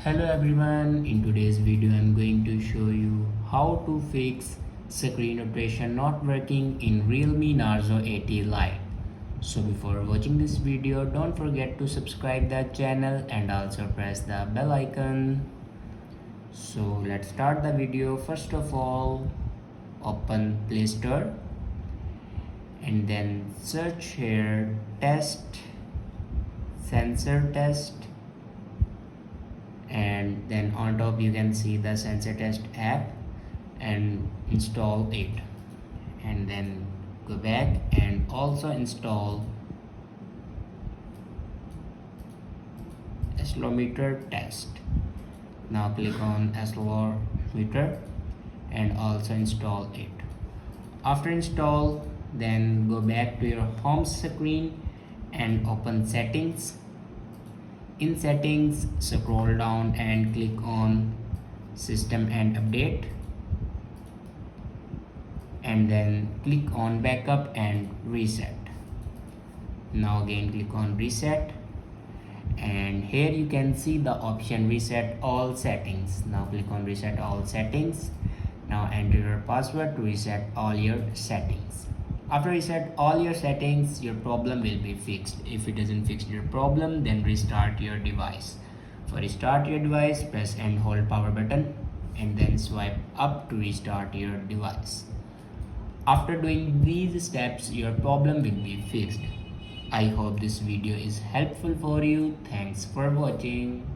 Hello everyone, in today's video I'm going to show you how to fix screen rotation not working in Realme Narzo 80 Lite. So before watching this video, don't forget to subscribe the channel and also press the bell icon. So let's start the video. First of all, open Play Store and then search here test sensor test, and then on top you can see the sensor test app and install it, and then go back and also install accelerometer test. Now click on accelerometer and also install it. After install, then go back to your home screen and open settings. In settings, scroll down and click on system and update, and then click on backup and reset. Now again click on reset, and here you can see the option reset all settings. Now click on reset all settings. Now enter your password to reset all your settings. After reset all your settings, your problem will be fixed. If it doesn't fix your problem, then restart your device. For restart your device, press and hold power button and then swipe up to restart your device. After doing these steps, your problem will be fixed. I hope this video is helpful for you. Thanks for watching.